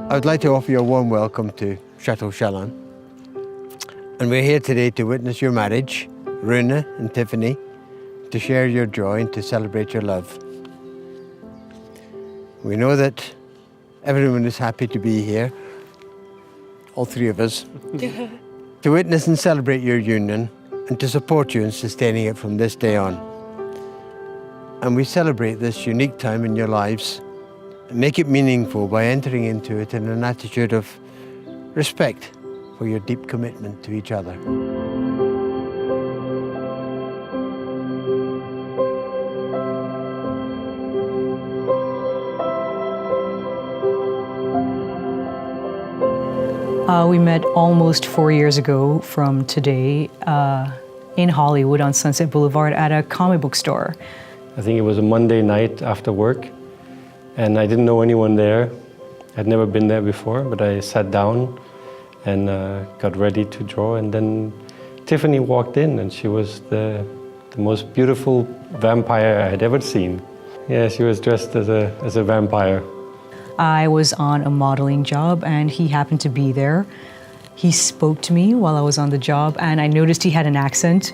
I would like to offer you a warm welcome to Chateau Challain. And we're here today to witness your marriage, Rune and Tiffany, to share your joy and to celebrate your love. We know that everyone is happy to be here, all three of us, to witness and celebrate your union and to support you in sustaining it from this day on. And we celebrate this unique time in your lives and make it meaningful by entering into it in an attitude of respect for your deep commitment to each other. We met almost 4 years ago from today in Hollywood on Sunset Boulevard at a comic book store. I think it was a Monday night after work, and I didn't know anyone there. I'd never been there before, but I sat down and got ready to draw, and then Tiffany walked in, and she was the most beautiful vampire I had ever seen. Yeah, she was dressed as a vampire. I was on a modeling job and he happened to be there. He spoke to me while I was on the job and I noticed he had an accent.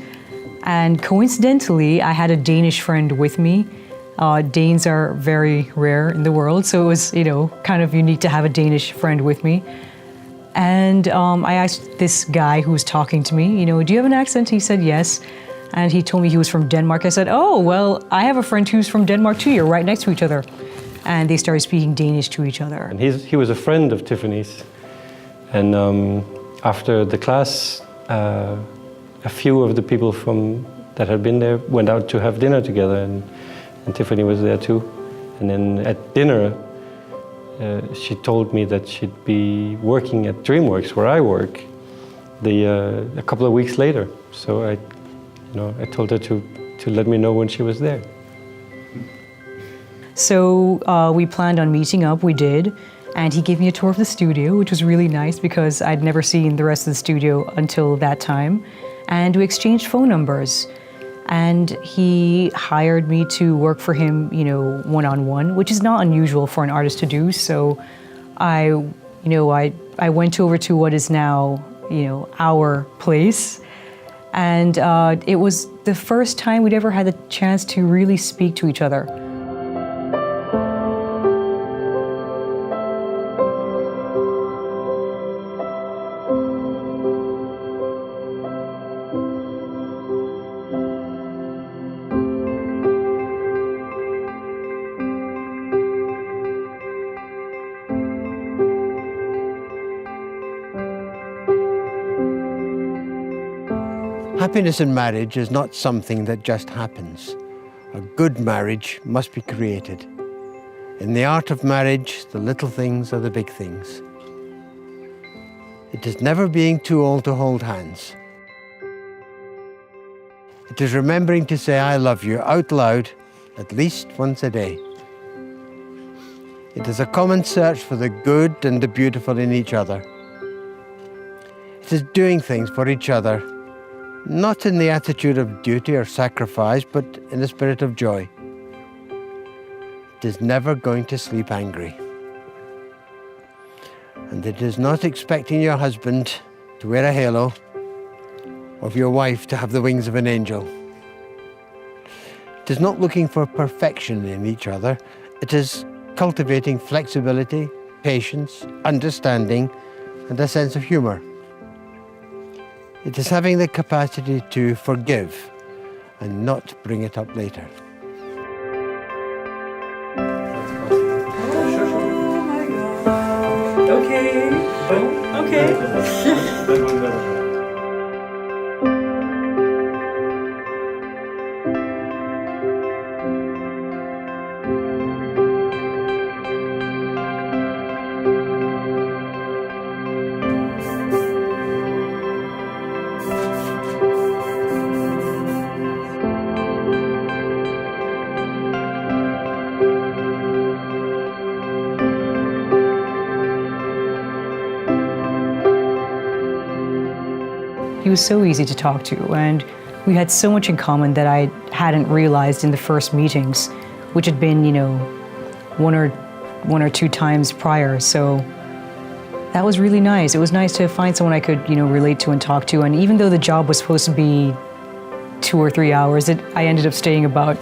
And coincidentally, I had a Danish friend with me. Danes are very rare in the world, so it was, kind of unique to have a Danish friend with me. And I asked this guy who was talking to me, do you have an accent? He said yes. And he told me he was from Denmark. I said, oh, well, I have a friend who's from Denmark too. You're right next to each other. And they started speaking Danish to each other. And he was a friend of Tiffany's. And after the class, a few of the people that had been there went out to have dinner together, and Tiffany was there too. And then at dinner, she told me that she'd be working at DreamWorks, where I work, a couple of weeks later. So I told her to let me know when she was there. So we planned on meeting up, we did, and he gave me a tour of the studio, which was really nice because I'd never seen the rest of the studio until that time. And we exchanged phone numbers. And he hired me to work for him, one-on-one, which is not unusual for an artist to do. So I went over to what is now, our place. And it was the first time we'd ever had the chance to really speak to each other. Happiness in marriage is not something that just happens. A good marriage must be created. In the art of marriage, the little things are the big things. It is never being too old to hold hands. It is remembering to say I love you out loud at least once a day. It is a common search for the good and the beautiful in each other. It is doing things for each other, not in the attitude of duty or sacrifice, but in a spirit of joy. It is never going to sleep angry. And it is not expecting your husband to wear a halo, or for your wife to have the wings of an angel. It is not looking for perfection in each other. It is cultivating flexibility, patience, understanding, and a sense of humor. It is having the capacity to forgive and not bring it up later. Oh my God. Okay. Okay. He was so easy to talk to, and we had so much in common that I hadn't realized in the first meetings, which had been, one or two times prior. So that was really nice. It was nice to find someone I could, relate to and talk to. And even though the job was supposed to be 2 or 3 hours, I ended up staying about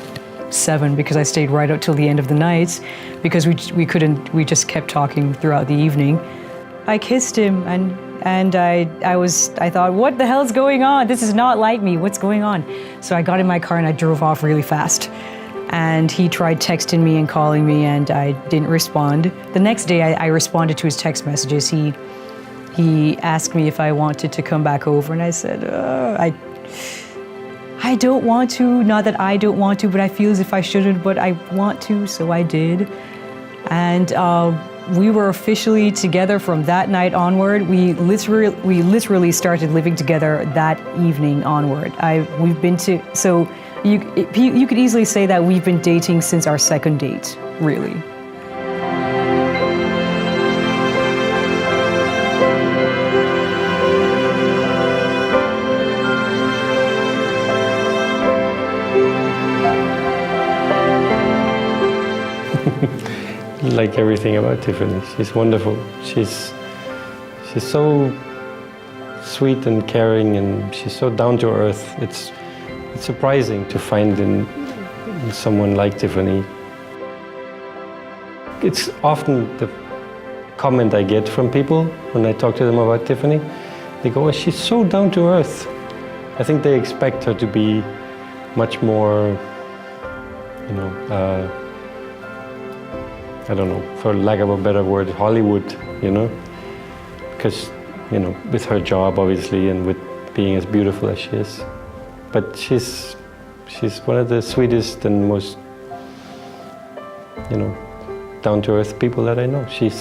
7 because I stayed right up till the end of the night because we just kept talking throughout the evening. I kissed him and I thought, what the hell's going on? This is not like me. What's going on? So I got in my car and I drove off really fast. And he tried texting me and calling me, and I didn't respond. The next day, I responded to his text messages. He asked me if I wanted to come back over, and I said, I don't want to. Not that I don't want to, but I feel as if I shouldn't, but I want to, so I did. And we were officially together from that night onward. We literally started living together that evening onward. You could easily say that we've been dating since our second date, really. Like everything about Tiffany, she's wonderful. She's so sweet and caring, and she's so down to earth. It's surprising to find in someone like Tiffany. It's often the comment I get from people when I talk to them about Tiffany. They go, oh, she's so down to earth. I think they expect her to be much more, I don't know, for lack of a better word, Hollywood, because, with her job, obviously, and with being as beautiful as she is. But she's one of the sweetest and most, down-to-earth people that I know. She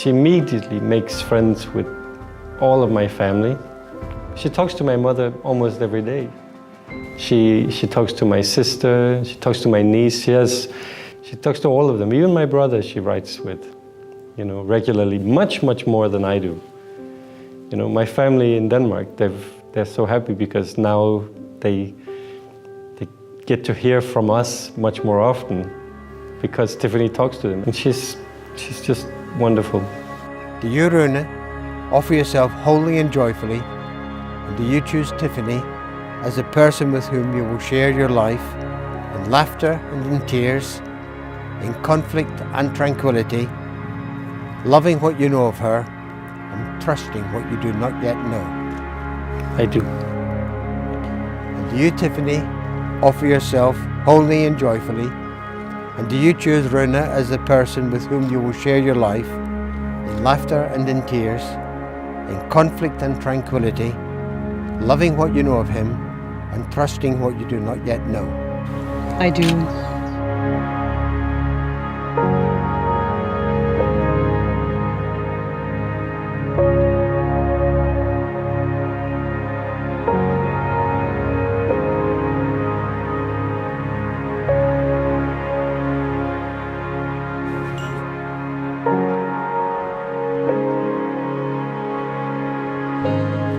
immediately makes friends with all of my family. She talks to my mother almost every day. She talks to my sister, she talks to my niece, she talks to all of them. Even my brother she writes with, regularly, much, much more than I do. My family in Denmark, they're so happy because now they get to hear from us much more often because Tiffany talks to them. And she's just wonderful. Do you, Rune, offer yourself wholly and joyfully? And do you choose Tiffany as a person with whom you will share your life in laughter and in tears, in conflict and tranquility, loving what you know of her and trusting what you do not yet know? I do. And do you, Tiffany, offer yourself wholly and joyfully? And do you choose Rune as the person with whom you will share your life in laughter and in tears, in conflict and tranquility, loving what you know of him and trusting what you do not yet know? I do.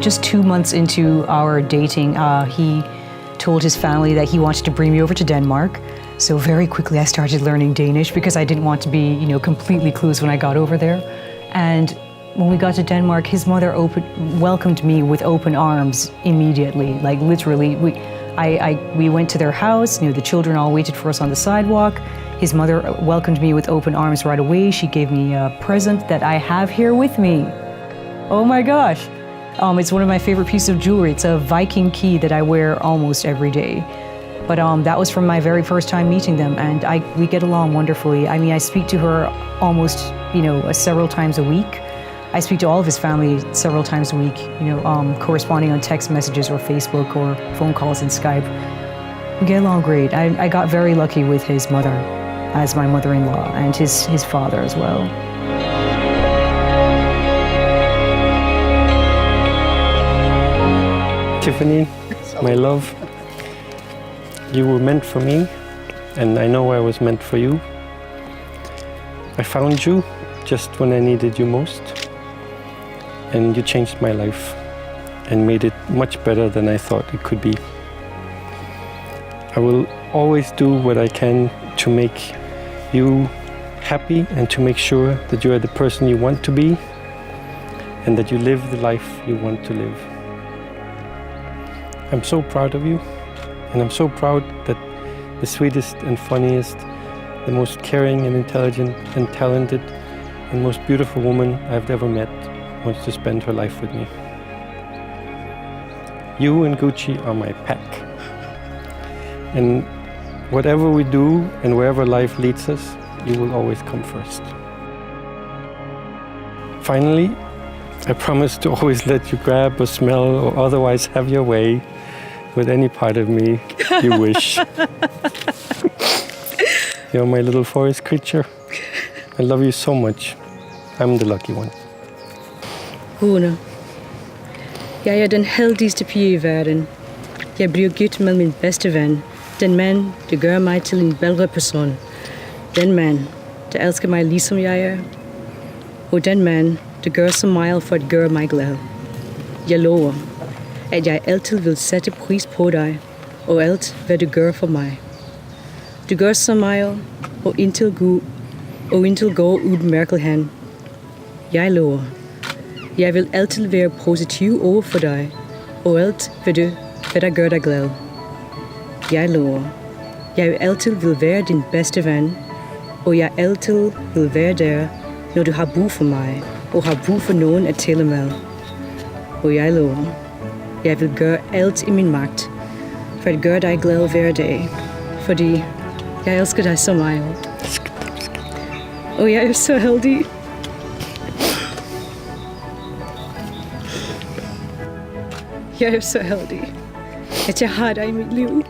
Just 2 months into our dating, he told his family that he wanted to bring me over to Denmark. So very quickly I started learning Danish because I didn't want to be, completely clueless when I got over there. And when we got to Denmark, his mother welcomed me with open arms immediately. Like literally, we went to their house. The children all waited for us on the sidewalk. His mother welcomed me with open arms right away. She gave me a present that I have here with me. Oh my gosh. It's one of my favorite pieces of jewelry. It's a Viking key that I wear almost every day. But that was from my very first time meeting them, and we get along wonderfully. I mean, I speak to her almost, several times a week. I speak to all of his family several times a week, corresponding on text messages or Facebook or phone calls and Skype. We get along great. I got very lucky with his mother as my mother-in-law and his father as well. Tiffany, my love, you were meant for me, and I know I was meant for you. I found you just when I needed you most, and you changed my life and made it much better than I thought it could be. I will always do what I can to make you happy and to make sure that you are the person you want to be and that you live the life you want to live. I'm so proud of you, and I'm so proud that the sweetest and funniest, the most caring and intelligent and talented and most beautiful woman I've ever met wants to spend her life with me. You and Gucci are my pack. And whatever we do and wherever life leads us, you will always come first. Finally, I promise to always let you grab or smell or otherwise have your way with any part of me you wish. You're my little forest creature. I love you so much. I'm the lucky one. Rune, jeg er den heldigste pige i verden. Jeg bliver gift med min bedste ven. Den mand, der gør mig til en bedre person. Den mand, der elsker mig ligesom jeg er. Og den mand, der gør så meget for at gøre mig glad. Jeg lover, at jeg altid vil sætte pris på dig og alt, hvad du gør for mig. Du gør så meget, og indtil går udmærket hen. Jeg lover, jeg vil altid være positiv over for dig, og alt, hvad der gør dig glad. Jeg lover, jeg altid vil være din bedste ven, og jeg altid vil være der, når du har brug for mig, og har brug for nogen at tale med. Og jeg lover, jeg vil gøre alt i min magt, for at gøre dig glad hver dag, fordi jeg elsker dig så meget. Og jeg er så heldig. Jeg er så heldig, at jeg har dig i mit liv.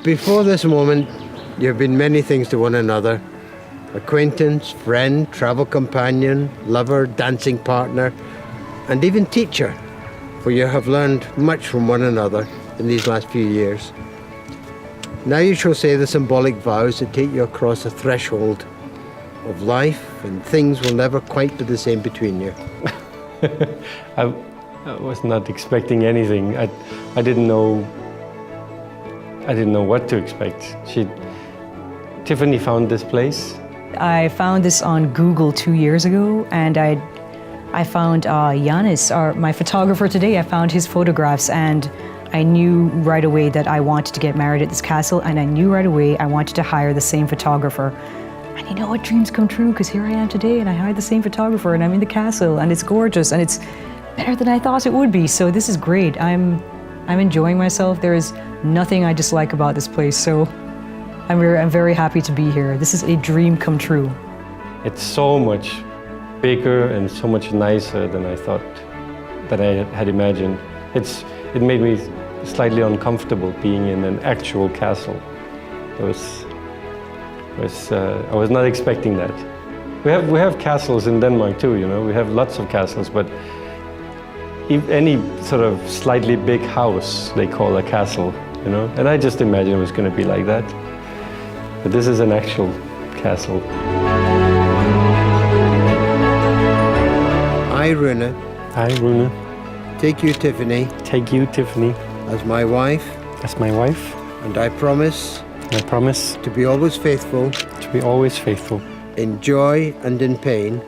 Before this moment, you have been many things to one another. Acquaintance, friend, travel companion, lover, dancing partner, and even teacher, for you have learned much from one another in these last few years. Now you shall say the symbolic vows that take you across a threshold of life, and things will never quite be the same between you. I was not expecting anything. I didn't know what to expect. Tiffany found this place. I found this on Google 2 years ago, and I found Janis, my photographer today. I found his photographs, and I knew right away that I wanted to get married at this castle, and I knew right away I wanted to hire the same photographer. And you know what, dreams come true, because here I am today, and I hired the same photographer, and I'm in the castle, and it's gorgeous, and it's better than I thought it would be. So this is great. I'm enjoying myself. There is nothing I dislike about this place, so I'm very happy to be here. This is a dream come true. It's so much bigger and so much nicer than I thought, that I had imagined. It made me slightly uncomfortable being in an actual castle. I was not expecting that. We have castles in Denmark too, you know. We have lots of castles, but any sort of slightly big house they call a castle, you know. And I just imagined it was going to be like that. But this is an actual castle. I, Rune, take you, Tiffany, as my wife, and I promise to be always faithful, in joy and in pain,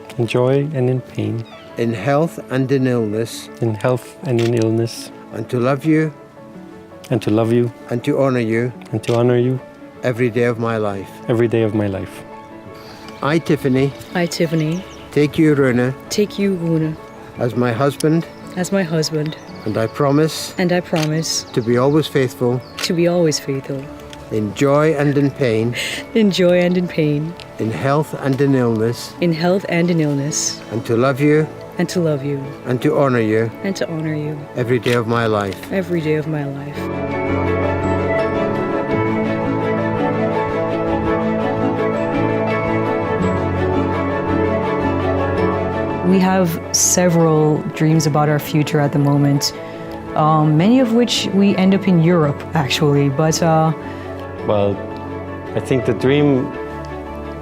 in health and in illness, and to love you, and to honor you, every day of my life. I, Tiffany, take you, Rune, as my husband, and I promise to be always faithful, in joy and in pain, in health and in illness, and to love you, and to honor you, every day of my life. We have several dreams about our future at the moment. many of which we end up in Europe, actually. But Well, I think the dream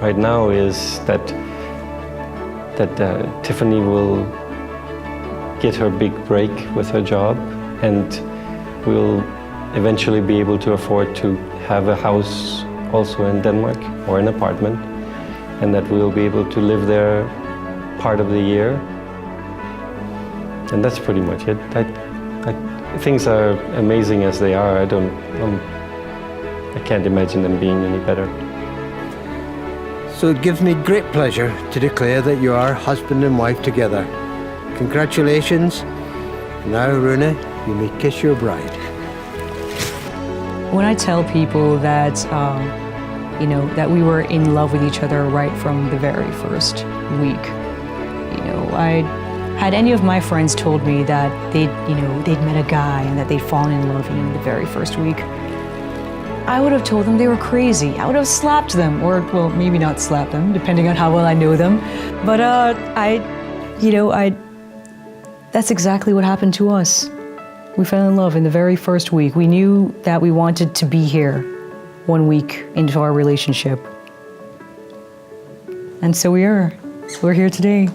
right now is that Tiffany will get her big break with her job, and we'll eventually be able to afford to have a house also in Denmark, or an apartment, and that we'll be able to live there part of the year. And that's pretty much it. Things are amazing as they are. I can't imagine them being any better. So it gives me great pleasure to declare that you are husband and wife together. Congratulations. Now, Rune, you may kiss your bride. when I tell people that, that we were in love with each other right from the very first week, I had any of my friends told me that they'd met a guy and that they'd fallen in love, the very first week, I would have told them they were crazy. I would have slapped them, or, well, maybe not slapped them, depending on how well I know them. But that's exactly what happened to us. We fell in love in the very first week. We knew that we wanted to be here 1 week into our relationship. And so we are. We're here today.